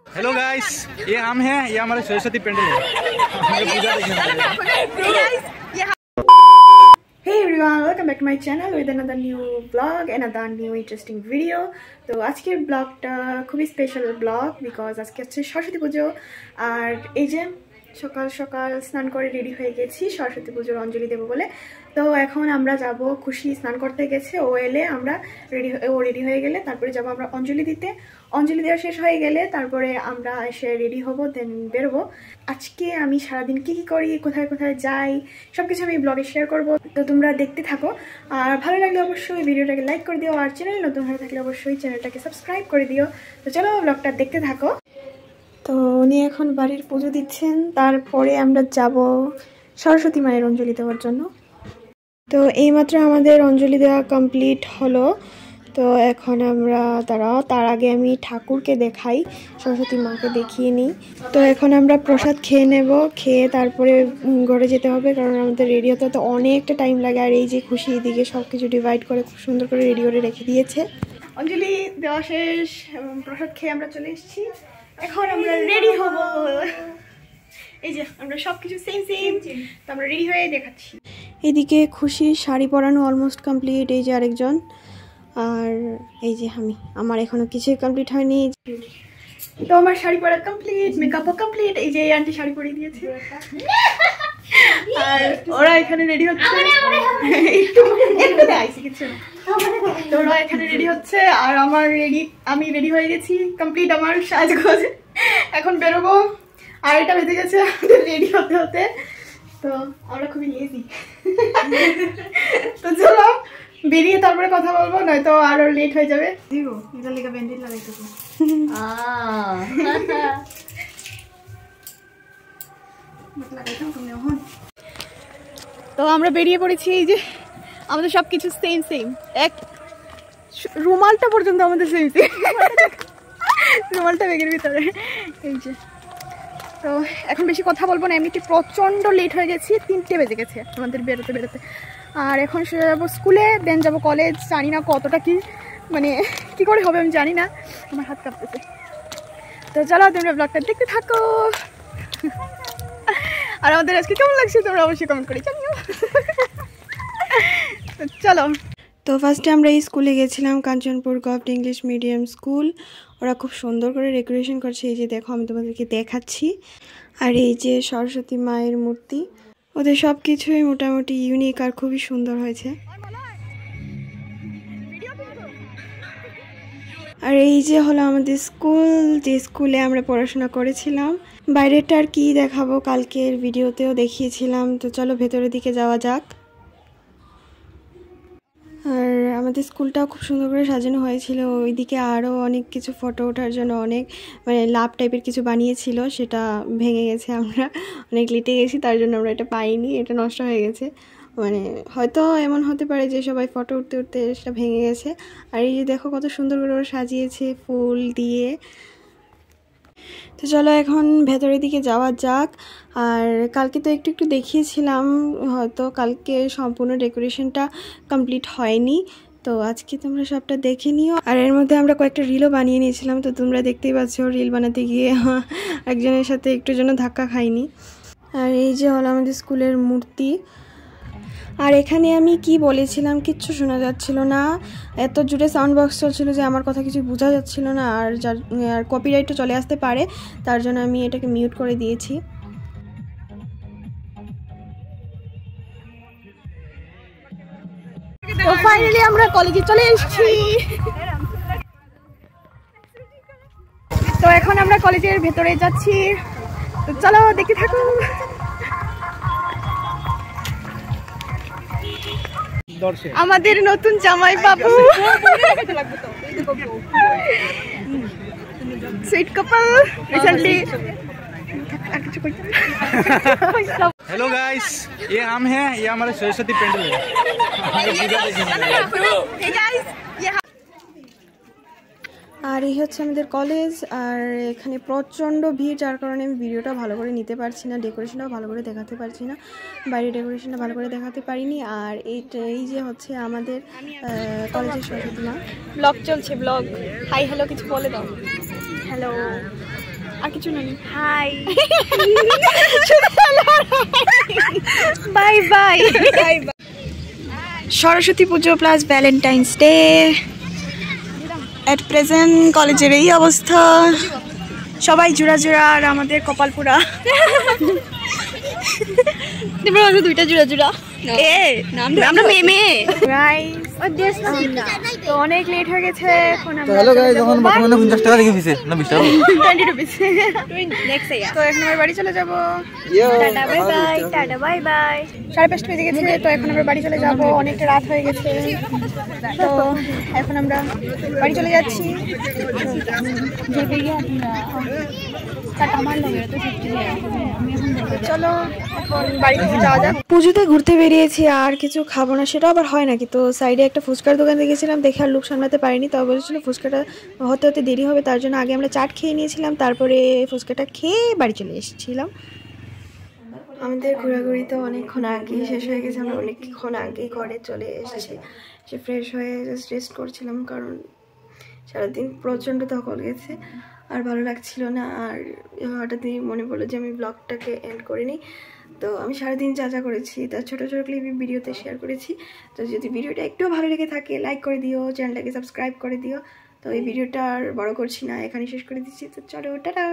Hello guys, ये हम हैं, ये हमारे सरस्वती पेंडल है। पूजा देखने Hey everyone, welcome back to my channel with another new vlog, another new interesting video. তো আজকের ব্লগটা খুবই স্পেশাল ব্লগ বিকজ আজকে হচ্ছে সরস্বতী পুজো। আর এই যে সকাল সকাল স্নান করে রেডি হয়ে গেছি সরস্বতী পুজোর অঞ্জলি দেবো বলে। তো এখন আমরা যাব, খুশি স্নান করতে গেছে, ও এলে আমরা রেডি হয়ে গেলে তারপরে যাব আমরা অঞ্জলি দিতে। অঞ্জলি দেওয়া শেষ হয়ে গেলে তারপরে আমরা এসে রেডি হব, দেন বেরোবো। আজকে আমি সারাদিন কি করি, কোথায় কোথায় যাই, সব কিছু আমি ব্লগে শেয়ার করবো। তো তোমরা দেখতে থাকো, আর ভালো লাগলে অবশ্যই ভিডিওটাকে লাইক করে দিও, আর চ্যানেল নতুন হয়ে থাকলে অবশ্যই চ্যানেলটাকে সাবস্ক্রাইব করে দিও। তো চলো ব্লগটা দেখতে থাকো। তো উনি এখন বাড়ির পুজো দিচ্ছেন, তারপরে আমরা যাব সরস্বতী মায়ের অঞ্জলি দেওয়ার জন্য। তো এইমাত্র আমাদের অঞ্জলি দেওয়া কমপ্লিট হলো। তো এখন আমরা তার আগে আমি ঠাকুরকে দেখাই, সরস্বতী মাকে দেখিয়ে নিই। তো এখন আমরা প্রসাদ খেয়ে নেব, খেয়ে তারপরে ঘরে যেতে হবে, কারণ আমাদের রেডি হতে হতে অনেকটা টাইম লাগে। আর এই যে খুশি এদিকে সব কিছু ডিভাইড করে খুব সুন্দর করে রেডি করে রেখে দিয়েছে। অঞ্জলি দেওয়া শেষ এবং প্রসাদ খেয়ে আমরা চলে এসেছি। এখন আমরা রেডি হব, এই যে আমরা সবকিছু সেম তো আমরা রেডি হয়ে দেখাচ্ছি। এদিকে খুশি শাড়ি পরানো অলমোস্ট কমপ্লিট, এই যে আরেকজন, আর এই যে আমার এখনো কিছুই কমপ্লিট হয়নি। তো আমার শাড়ি পরা কমপ্লিট, মেকআপও কমপ্লিট। এই যে এই আন্টি শাড়ি পরিয়ে দিয়েছে, আর ওরা এখানে রেডি হচ্ছে, তো ওরা এখানে রেডি হচ্ছে, আর আমি রেডি হয়ে গেছি কমপ্লিট আমার সাজগোজ। এখন বেরোবো, আর এটা বেজে গেছে আমাদের রেডি হতে হতে। তো আমরা খুবই লেজি, তো চলো বেরিয়ে তারপরে কথা বলবো, নয়তো আরো লেট হয়ে যাবে। তো আমরা বেরিয়ে পড়েছি, এই যে আমাদের সবকিছু সেম এক, রুমালটা পর্যন্ত আমাদের সেম রুমালটা ব্যাগের ভিতরে। এই যে, তো এখন বেশি কথা বলবো না, এমনিতে প্রচণ্ড লেট হয়ে গেছি, 3টে বেজে গেছে আমাদের বেরোতে। আর এখন যাবো স্কুলে, দেন যাবো কলেজ। জানি না কতটা কি করে হবে আমি জানি না, আমার হাত কাঁপতেছে। তো চলো তোমরা ব্লগটা দেখতে থাকো, আর আমাদের আজকে কেমন লাগছে তোমরা অবশ্যই কমেন্ট করে জানিও। তো চলো। তো ফার্স্টে আমরা এই স্কুলে গেছিলাম, Kanchanpur government English medium school. ওরা খুব সুন্দর করে ডেকোরেশন করছে, এই যে দেখো আমি তোমাদেরকে দেখাচ্ছি। আর এই যে সরস্বতী মায়ের মূর্তি, ওদের সব কিছুই মোটামুটি ইউনিক আর খুবই সুন্দর হয়েছে। আর এই যে হলো আমাদের স্কুল, যে স্কুলে আমরা পড়াশোনা করেছিলাম। বাইরেটা আর কি দেখাবো, কালকের ভিডিওতেও দেখিয়েছিলাম। তো চলো ভেতরের দিকে যাওয়া যাক। আর আমাদের স্কুলটাও খুব সুন্দর করে সাজানো হয়েছিল, ওইদিকে আরও অনেক কিছু ফটো ওঠার জন্য অনেক লাভ টাইপের কিছু বানিয়েছিল, সেটা ভেঙে গেছে। আমরা অনেক লেটে গেছি, তার জন্য আমরা এটা পাইনি, এটা নষ্ট হয়ে গেছে। হয়তো এমন হতে পারে যে সবাই ফটো উঠতে উঠতে সেটা ভেঙে গেছে। আর এই যে দেখো কত সুন্দর করে ওরা সাজিয়েছে ফুল দিয়ে। তো চলো এখন ভেতরের দিকে যাওয়া যাক। আর কালকে তো একটু দেখিয়েছিলাম, হয়তো কালকে সম্পূর্ণ ডেকোরেশনটা কমপ্লিট হয়নি। তো আজকে তোমরা সবটা দেখে নিও। আর এর মধ্যে আমরা কয়েকটা রিলও বানিয়ে নিয়েছিলাম, তো তোমরা দেখতেই পাচ্ছ রিল বানাতে গিয়ে একজনের সাথে একটু জন্য ধাক্কা খাইনি। আর এই যে হলো আমাদের স্কুলের মূর্তি। আর এখানে আমি কি বলেছিলাম কিচ্ছু শোনা যাচ্ছিল না, এত জোরে সাউন্ড বক্স চলছিল যে আমার কথা কিছু বোঝা যাচ্ছিল না। আর কপিরাইটও চলে আসতে পারে, তার জন্য আমি এটাকে মিউট করে দিয়েছি। তো ফাইনালি আমরা কলেজে চলে এসেছি। তো এখন আমরা কলেজের ভেতরে যাচ্ছি, তো চলো দেখতে থাকো। আমাদের নতুন জামাই বাবু, সুইট কাপল রিসেंटली। हेलो गाइस, ये हम हैं, ये हमारे सरस्वती पेंडल है। আর এই হচ্ছে আমাদের কলেজ। আর এখানে প্রচণ্ড ভিড়, যার কারণে আমি ভিডিওটা ভালো করে নিতে পারছি না, ডেকোরেশনটাও ভালো করে দেখাতে পারছি না, বাইরের ডেকোরেশনটা ভালো করে দেখাতে পারিনি। আর এই যে হচ্ছে আমাদের কলেজের সরস্বতী মা। ব্লগ চলছে, ব্লগ। হাই হ্যালো কিছু বলে দাও। হ্যালো। আর কিছু নেই। High by bye. Saraswati Puja plus Valentine's Day. At present কলেজের এই অবস্থা, সবাই জোড়া জোড়া আর আমাদের কপাল পুরা। দুইটা জোড়া জোড়া। আমরা মেয়ে তো অনেক লেট হয়ে গেছে এখন। হ্যালো গাইস, এখন বর্তমানে 50 টাকা লেগে গেছে না 20 টাকা 20 রুপিস। তো এখন আমরা বাড়ি চলে যাব। Tata bye bye, tata bye bye. 5:30 বেজে গেছে, তো এখন আমরা বাড়ি চলে যাব, অনেকটা রাত হয়ে গেছে। তো এখন আমরা বাড়ি চলে যাচ্ছি। চলো এখন বাড়ি থেকে যাওয়া যাক। পুজোতে ঘুরতে বেরিয়েছি, আর কিছু খাবো না সেটা আবার হয় নাকি। তো সাইডে একটা ফুচকার দোকান দেখেছিলাম, দেখে আর লোক সামলাতে পারিনি। তো বলেছিল ফুচকাটা হতে হতে দেরি হবে, তার জন্য আগে আমরা চাট খেয়ে নিয়েছিলাম, তারপরে ফুচকাটা খেয়ে বাড়ি চলে এসেছিলাম। আমাদের ঘোরাঘুরি তো অনেকক্ষণ আগেই শেষ হয়ে গেছে, আমরা অনেকক্ষণ আগেই ঘরে চলে এসেছি। সে ফ্রেশ হয়ে জাস্ট রেস্ট করছিলাম, কারণ সারাদিন প্রচণ্ড ধকল গেছে আর ভালো লাগছিল না। আর হঠাৎই মনে পড়লো যে আমি ব্লগটাকে এন্ড করে নিই। তো আমি সারাদিন যা যা করেছি তার ছোটো ছোটো ক্লিপ ভিডিওতে শেয়ার করেছি। তো যদি ভিডিওটা একটু ভালো লেগে থাকে লাইক করে দিও, চ্যানেলটাকে সাবস্ক্রাইব করে দিও। তো এই ভিডিওটা আর বড় করছি না, এখানে শেষ করে দিচ্ছি। তো চলো, টাটা।